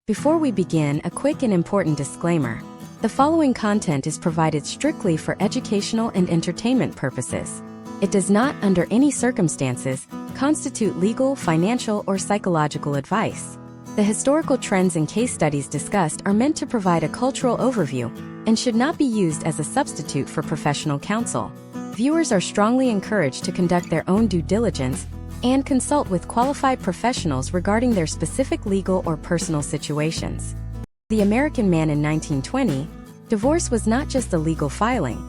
Before we begin, a quick and important disclaimer. The following content is provided strictly for educational and entertainment purposes. It does not, under any circumstances, constitute legal, financial, or psychological advice. The historical trends and case studies discussed are meant to provide a cultural overview and should not be used as a substitute for professional counsel. Viewers are strongly encouraged to conduct their own due diligence and consult with qualified professionals regarding their specific legal or personal situations. The American man in 1920, divorce was not just a legal filing.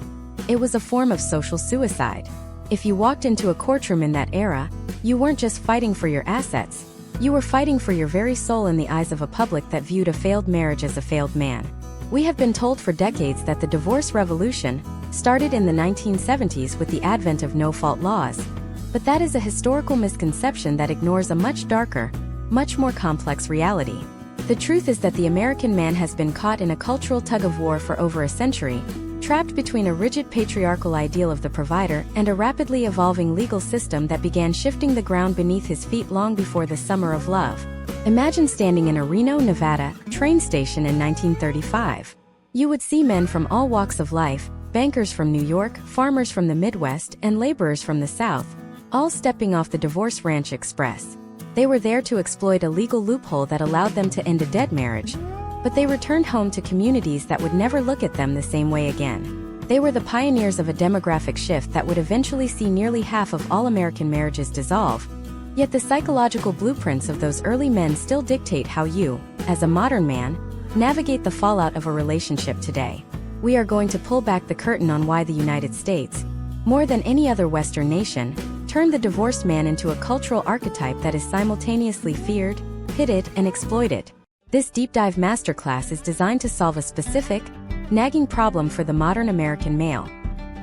It was a form of social suicide. If you walked into a courtroom in that era, you weren't just fighting for your assets, you were fighting for your very soul in the eyes of a public that viewed a failed marriage as a failed man. We have been told for decades that the divorce revolution started in the 1970s with the advent of no-fault laws. But that is a historical misconception that ignores a much darker, much more complex reality. The truth is that the American man has been caught in a cultural tug-of-war for over a century, trapped between a rigid patriarchal ideal of the provider and a rapidly evolving legal system that began shifting the ground beneath his feet long before the summer of love. Imagine standing in a Reno, Nevada, train station in 1935. You would see men from all walks of life, bankers from New York, farmers from the Midwest, and laborers from the South, all stepping off the Divorce Ranch Express. They were there to exploit a legal loophole that allowed them to end a dead marriage, but they returned home to communities that would never look at them the same way again. They were the pioneers of a demographic shift that would eventually see nearly half of all American marriages dissolve. Yet the psychological blueprints of those early men still dictate how you, as a modern man, navigate the fallout of a relationship today. We are going to pull back the curtain on why the United States, more than any other Western nation, turned the divorced man into a cultural archetype that is simultaneously feared, pitted, and exploited. This deep dive masterclass is designed to solve a specific, nagging problem for the modern American male: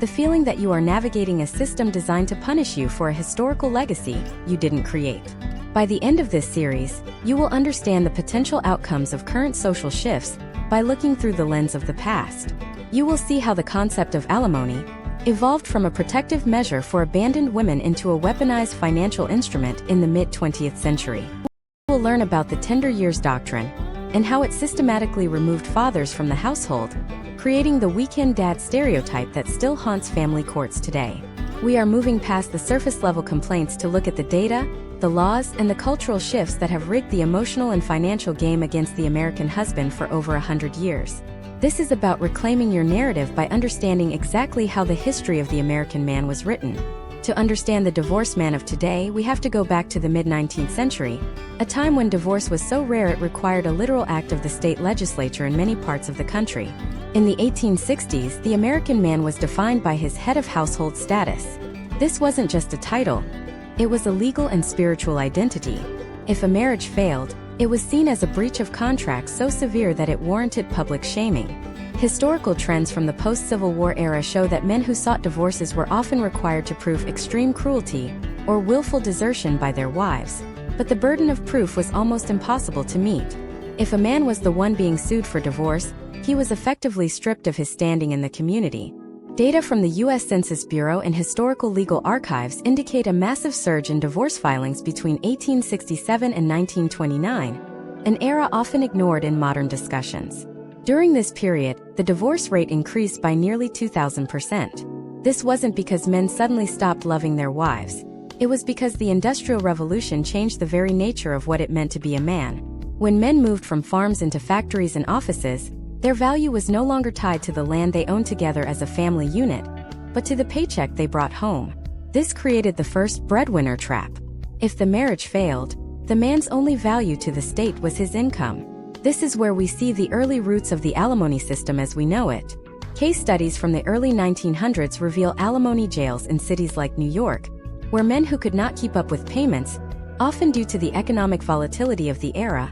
the feeling that you are navigating a system designed to punish you for a historical legacy you didn't create. By the end of this series, you will understand the potential outcomes of current social shifts by looking through the lens of the past. You will see how the concept of alimony evolved from a protective measure for abandoned women into a weaponized financial instrument in the mid-20th century. You will learn about the tender years doctrine and how it systematically removed fathers from the household, creating the weekend dad stereotype that still haunts family courts today. We are moving past the surface-level complaints to look at the data, the laws, and the cultural shifts that have rigged the emotional and financial game against the American husband for over 100 years. This is about reclaiming your narrative by understanding exactly how the history of the American man was written. To understand the divorced man of today, we have to go back to the mid-19th century, a time when divorce was so rare it required a literal act of the state legislature in many parts of the country. In the 1860s, the American man was defined by his head of household status. This wasn't just a title, it was a legal and spiritual identity. If a marriage failed, it was seen as a breach of contract so severe that it warranted public shaming. Historical trends from the post-Civil War era show that men who sought divorces were often required to prove extreme cruelty or willful desertion by their wives, but the burden of proof was almost impossible to meet. If a man was the one being sued for divorce, he was effectively stripped of his standing in the community. Data from the U.S. Census Bureau and historical legal archives indicate a massive surge in divorce filings between 1867 and 1929, an era often ignored in modern discussions. During this period, the divorce rate increased by nearly 2,000%. This wasn't because men suddenly stopped loving their wives. It was because the Industrial Revolution changed the very nature of what it meant to be a man. When men moved from farms into factories and offices, their value was no longer tied to the land they owned together as a family unit, but to the paycheck they brought home. This created the first breadwinner trap. If the marriage failed, the man's only value to the state was his income. This is where we see the early roots of the alimony system as we know it. Case studies from the early 1900s reveal alimony jails in cities like New York, where men who could not keep up with payments, often due to the economic volatility of the era,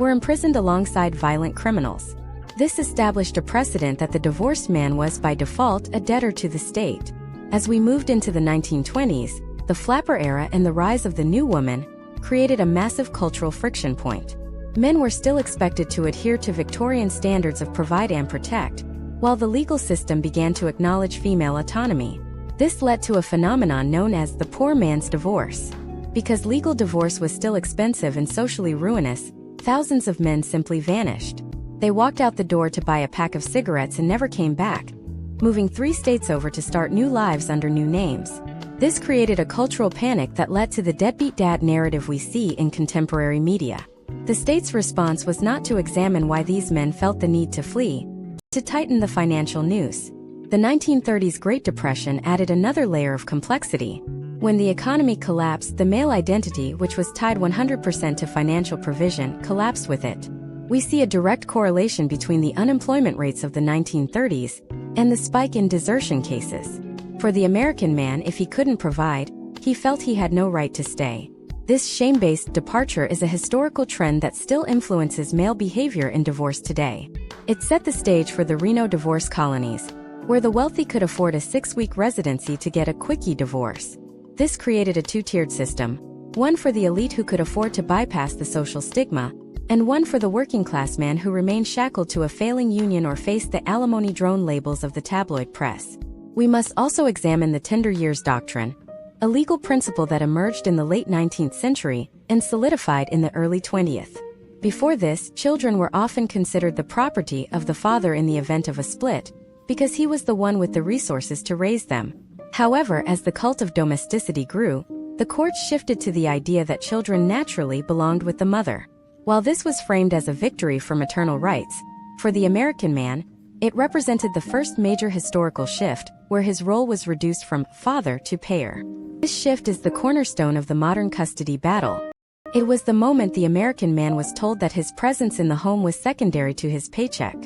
were imprisoned alongside violent criminals. This established a precedent that the divorced man was by default a debtor to the state. As we moved into the 1920s, the flapper era and the rise of the new woman created a massive cultural friction point. Men were still expected to adhere to Victorian standards of provide and protect, while the legal system began to acknowledge female autonomy. This led to a phenomenon known as the poor man's divorce. Because legal divorce was still expensive and socially ruinous, thousands of men simply vanished. They walked out the door to buy a pack of cigarettes and never came back, moving 3 states over to start new lives under new names. This created a cultural panic that led to the deadbeat dad narrative we see in contemporary media. The state's response was not to examine why these men felt the need to flee, but to tighten the financial noose. The 1930s Great Depression added another layer of complexity. When the economy collapsed, the male identity, which was tied 100% to financial provision, collapsed with it. We see a direct correlation between the unemployment rates of the 1930s and the spike in desertion cases. For the American man, if he couldn't provide, he felt he had no right to stay. This shame-based departure is a historical trend that still influences male behavior in divorce today. It set the stage for the Reno divorce colonies, where the wealthy could afford a 6-week residency to get a quickie divorce. This created a 2-tiered system, one for the elite who could afford to bypass the social stigma, and one for the working-class man who remained shackled to a failing union or faced the alimony drone labels of the tabloid press. We must also examine the tender years doctrine, a legal principle that emerged in the late 19th century and solidified in the early 20th. Before this, children were often considered the property of the father in the event of a split, because he was the one with the resources to raise them. However, as the cult of domesticity grew, the courts shifted to the idea that children naturally belonged with the mother. While this was framed as a victory for maternal rights, for the American man, it represented the first major historical shift, where his role was reduced from father to payer. This shift is the cornerstone of the modern custody battle. It was the moment the American man was told that his presence in the home was secondary to his paycheck.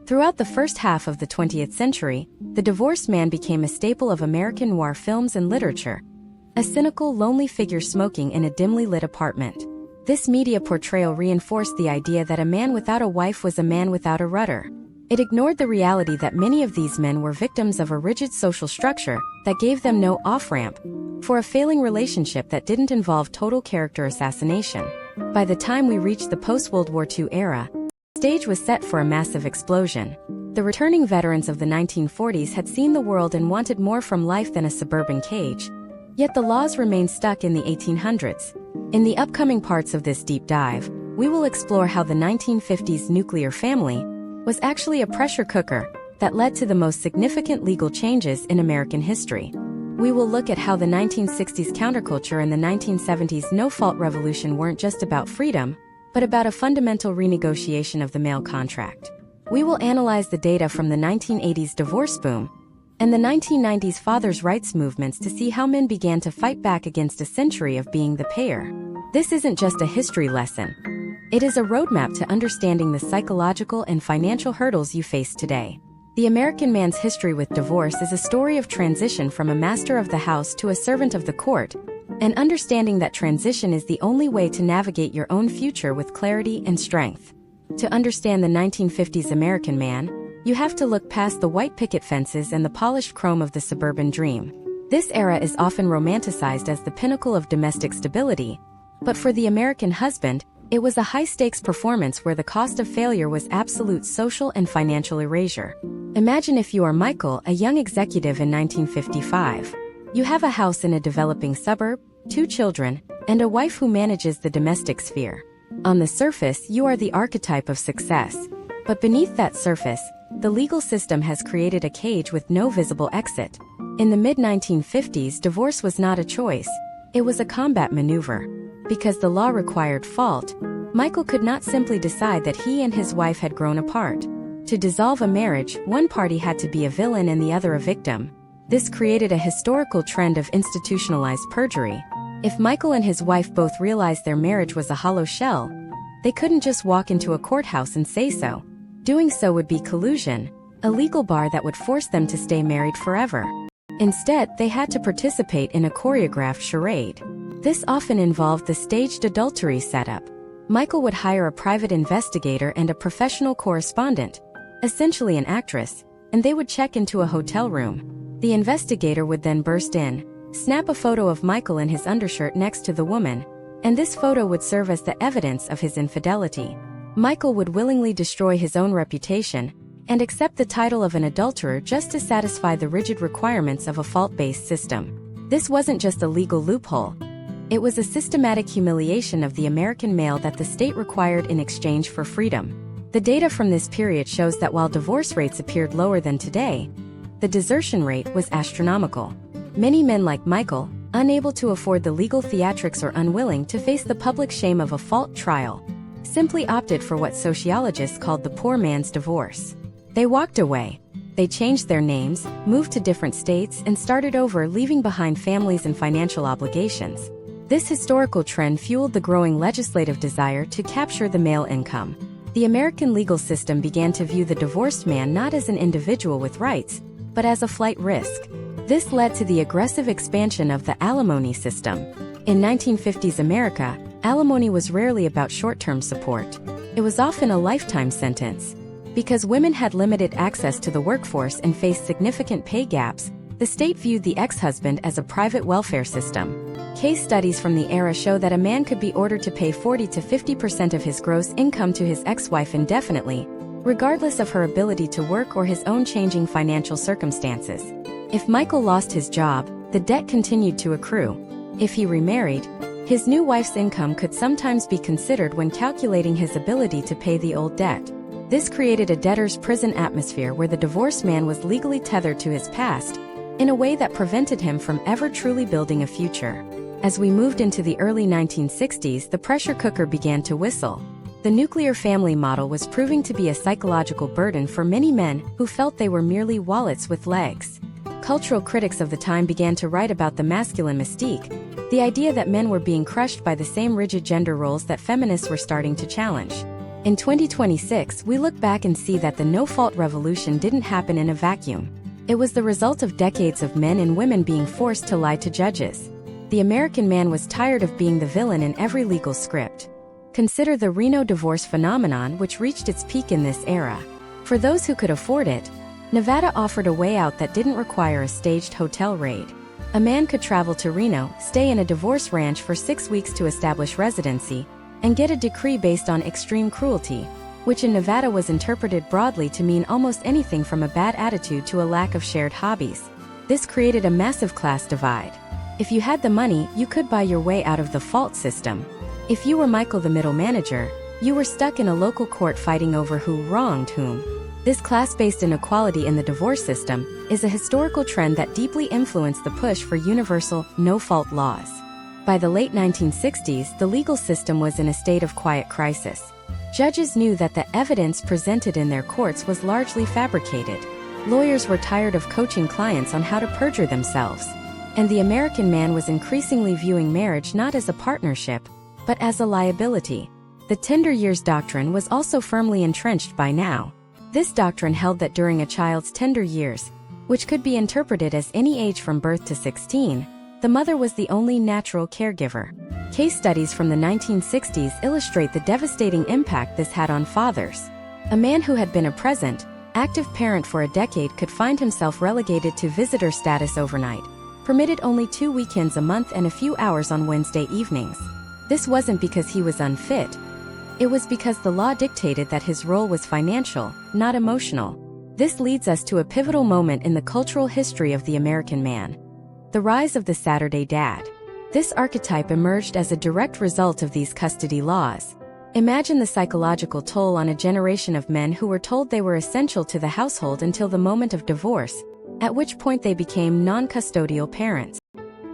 Throughout the first half of the 20th century, the divorced man became a staple of American noir films and literature, a cynical, lonely figure smoking in a dimly lit apartment. This media portrayal reinforced the idea that a man without a wife was a man without a rudder. It ignored the reality that many of these men were victims of a rigid social structure that gave them no off-ramp for a failing relationship that didn't involve total character assassination. By the time we reached the post-World War II era, the stage was set for a massive explosion. The returning veterans of the 1940s had seen the world and wanted more from life than a suburban cage. Yet the laws remained stuck in the 1800s. In the upcoming parts of this deep dive, we will explore how the 1950s nuclear family was actually a pressure cooker that led to the most significant legal changes in American history. We will look at how the 1960s counterculture and the 1970s no-fault revolution weren't just about freedom, but about a fundamental renegotiation of the male contract. We will analyze the data from the 1980s divorce boom and the 1990s fathers' rights movements to see how men began to fight back against a century of being the payer. This isn't just a history lesson. It is a roadmap to understanding the psychological and financial hurdles you face today. The American man's history with divorce is a story of transition from a master of the house to a servant of the court, and understanding that transition is the only way to navigate your own future with clarity and strength. To understand the 1950s American man, you have to look past the white picket fences and the polished chrome of the suburban dream. This era is often romanticized as the pinnacle of domestic stability, but for the American husband, it was a high-stakes performance where the cost of failure was absolute social and financial erasure. Imagine if you are Michael, a young executive in 1955. You have a house in a developing suburb, 2 children, and a wife who manages the domestic sphere. On the surface, you are the archetype of success. But beneath that surface, the legal system has created a cage with no visible exit. In the mid-1950s, divorce was not a choice. It was a combat maneuver. Because the law required fault, Michael could not simply decide that he and his wife had grown apart. To dissolve a marriage, one party had to be a villain and the other a victim. This created a historical trend of institutionalized perjury. If Michael and his wife both realized their marriage was a hollow shell, they couldn't just walk into a courthouse and say so. Doing so would be collusion, a legal bar that would force them to stay married forever. Instead, they had to participate in a choreographed charade. This often involved the staged adultery setup. Michael would hire a private investigator and a professional correspondent, essentially an actress, and they would check into a hotel room. The investigator would then burst in, snap a photo of Michael in his undershirt next to the woman, and this photo would serve as the evidence of his infidelity. Michael would willingly destroy his own reputation and accept the title of an adulterer just to satisfy the rigid requirements of a fault-based system. This wasn't just a legal loophole. It was a systematic humiliation of the American male that the state required in exchange for freedom. The data from this period shows that while divorce rates appeared lower than today, the desertion rate was astronomical. Many men like Michael, unable to afford the legal theatrics or unwilling to face the public shame of a fault trial, simply opted for what sociologists called the poor man's divorce. They walked away. They changed their names, moved to different states, and started over, leaving behind families and financial obligations. This historical trend fueled the growing legislative desire to capture the male income. The American legal system began to view the divorced man not as an individual with rights, but as a flight risk. This led to the aggressive expansion of the alimony system. In 1950s America, alimony was rarely about short-term support. It was often a lifetime sentence. Because women had limited access to the workforce and faced significant pay gaps, the state viewed the ex-husband as a private welfare system. Case studies from the era show that a man could be ordered to pay 40 to 50% of his gross income to his ex-wife indefinitely, regardless of her ability to work or his own changing financial circumstances. If Michael lost his job, the debt continued to accrue. If he remarried, his new wife's income could sometimes be considered when calculating his ability to pay the old debt. This created a debtor's prison atmosphere where the divorced man was legally tethered to his past, in a way that prevented him from ever truly building a future. As we moved into the early 1960s, the pressure cooker began to whistle. The nuclear family model was proving to be a psychological burden for many men who felt they were merely wallets with legs. Cultural critics of the time began to write about the masculine mystique, the idea that men were being crushed by the same rigid gender roles that feminists were starting to challenge. In 2026, we look back and see that the no-fault revolution didn't happen in a vacuum. It was the result of decades of men and women being forced to lie to judges. The American man was tired of being the villain in every legal script. Consider the Reno divorce phenomenon, which reached its peak in this era. For those who could afford it, Nevada offered a way out that didn't require a staged hotel raid. A man could travel to Reno, stay in a divorce ranch for 6 weeks to establish residency, and get a decree based on extreme cruelty, which in Nevada was interpreted broadly to mean almost anything from a bad attitude to a lack of shared hobbies. This created a massive class divide. If you had the money, you could buy your way out of the fault system. If you were Michael the middle manager, you were stuck in a local court fighting over who wronged whom. This class-based inequality in the divorce system is a historical trend that deeply influenced the push for universal, no-fault laws. By the late 1960s, the legal system was in a state of quiet crisis. Judges knew that the evidence presented in their courts was largely fabricated. Lawyers were tired of coaching clients on how to perjure themselves. And the American man was increasingly viewing marriage not as a partnership, but as a liability. The tender years doctrine was also firmly entrenched by now. This doctrine held that during a child's tender years, which could be interpreted as any age from birth to 16, the mother was the only natural caregiver. Case studies from the 1960s illustrate the devastating impact this had on fathers. A man who had been a present, active parent for a decade could find himself relegated to visitor status overnight, permitted only 2 weekends a month and a few hours on Wednesday evenings. This wasn't because he was unfit. It was because the law dictated that his role was financial, not emotional. This leads us to a pivotal moment in the cultural history of the American man: the rise of the Saturday dad. This archetype emerged as a direct result of these custody laws. Imagine the psychological toll on a generation of men who were told they were essential to the household until the moment of divorce, at which point they became non-custodial parents.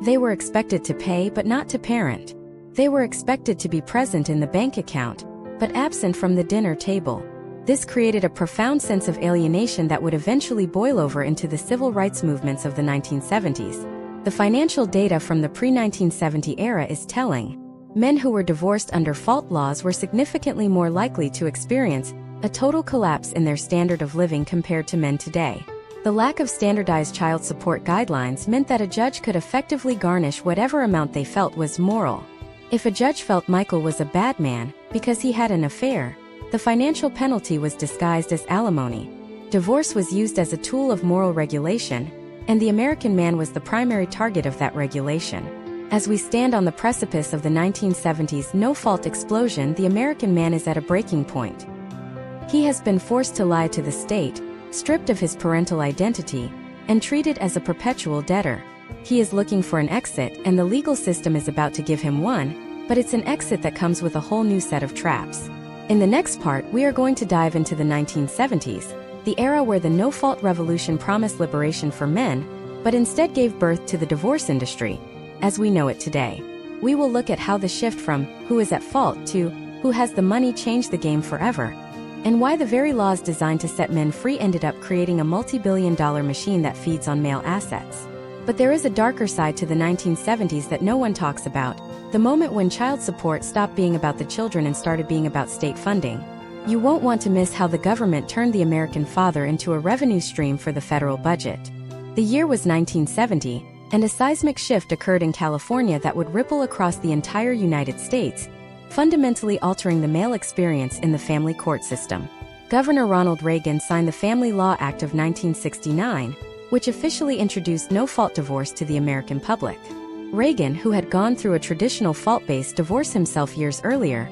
They were expected to pay but not to parent. They were expected to be present in the bank account, but absent from the dinner table. This created a profound sense of alienation that would eventually boil over into the civil rights movements of the 1970s. The financial data from the pre-1970 era is telling. Men who were divorced under fault laws were significantly more likely to experience a total collapse in their standard of living compared to men today. The lack of standardized child support guidelines meant that a judge could effectively garnish whatever amount they felt was moral. If a judge felt Michael was a bad man because he had an affair, the financial penalty was disguised as alimony. Divorce was used as a tool of moral regulation, and the American man was the primary target of that regulation. As we stand on the precipice of the 1970s no-fault explosion, the American man is at a breaking point. He has been forced to lie to the state, stripped of his parental identity, and treated as a perpetual debtor. He is looking for an exit, and the legal system is about to give him one, but it's an exit that comes with a whole new set of traps. In the next part, we are going to dive into the 1970s, the era where the no-fault revolution promised liberation for men, but instead gave birth to the divorce industry, as we know it today. We will look at how the shift from who is at fault to who has the money changed the game forever, and why the very laws designed to set men free ended up creating a multi-billion-dollar machine that feeds on male assets. But there is a darker side to the 1970s that no one talks about, the moment when child support stopped being about the children and started being about state funding. You won't want to miss how the government turned the American father into a revenue stream for the federal budget. The year was 1970, and a seismic shift occurred in California that would ripple across the entire United States, fundamentally altering the male experience in the family court system. Governor Ronald Reagan signed the Family Law Act of 1969, which officially introduced no-fault divorce to the American public. Reagan, who had gone through a traditional fault-based divorce himself years earlier,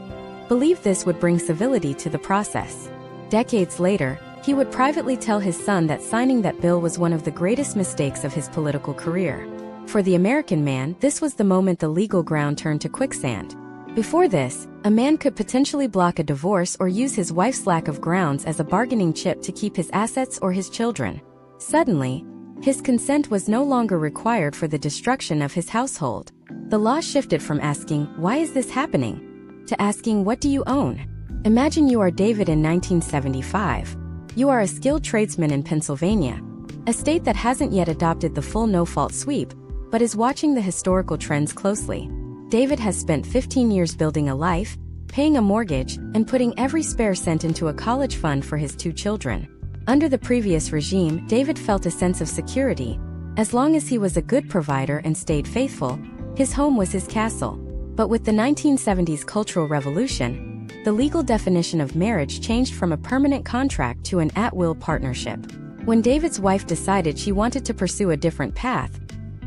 believed this would bring civility to the process. Decades later, he would privately tell his son that signing that bill was one of the greatest mistakes of his political career. For the American man, this was the moment the legal ground turned to quicksand. Before this, a man could potentially block a divorce or use his wife's lack of grounds as a bargaining chip to keep his assets or his children. Suddenly, his consent was no longer required for the destruction of his household. The law shifted from asking, "Why is this happening?" to asking, "What do you own?" Imagine you are David in 1975. You are a skilled tradesman in Pennsylvania, a state that hasn't yet adopted the full no-fault sweep, but is watching the historical trends closely. David has spent 15 years building a life, paying a mortgage, and putting every spare cent into a college fund for his 2 children. Under the previous regime, David felt a sense of security. As long as he was a good provider and stayed faithful, his home was his castle. But with the 1970s Cultural Revolution, the legal definition of marriage changed from a permanent contract to an at-will partnership. When David's wife decided she wanted to pursue a different path,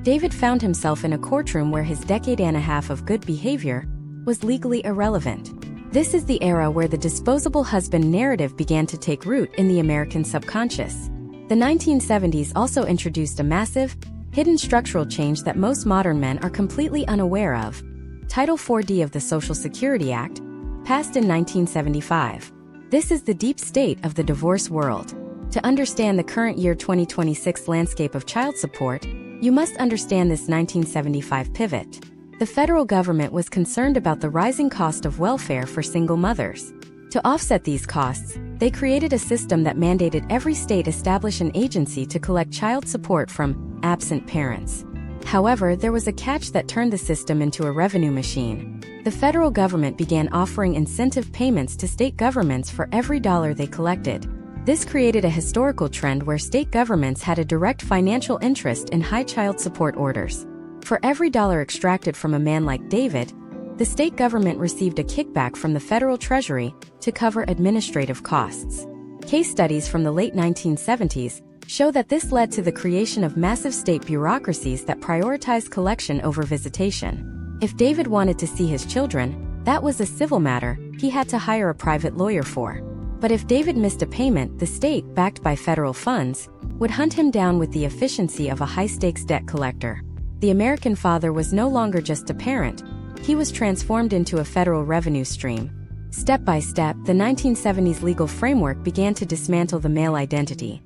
David found himself in a courtroom where his decade and a half of good behavior was legally irrelevant. This is the era where the disposable husband narrative began to take root in the American subconscious. The 1970s also introduced a massive, hidden structural change that most modern men are completely unaware of. Title 4D of the Social Security Act, passed in 1975. This is the deep state of the divorce world. To understand the current year 2026 landscape of child support, you must understand this 1975 pivot. The federal government was concerned about the rising cost of welfare for single mothers. To offset these costs, they created a system that mandated every state establish an agency to collect child support from absent parents. However, there was a catch that turned the system into a revenue machine. The federal government began offering incentive payments to state governments for every dollar they collected. This created a historical trend where state governments had a direct financial interest in high child support orders. For every dollar extracted from a man like David, the state government received a kickback from the federal treasury to cover administrative costs. Case studies from the late 1970s show that this led to the creation of massive state bureaucracies that prioritized collection over visitation. If David wanted to see his children, that was a civil matter he had to hire a private lawyer for. But if David missed a payment, the state, backed by federal funds, would hunt him down with the efficiency of a high-stakes debt collector. The American father was no longer just a parent, he was transformed into a federal revenue stream. Step by step, the 1970s legal framework began to dismantle the male identity.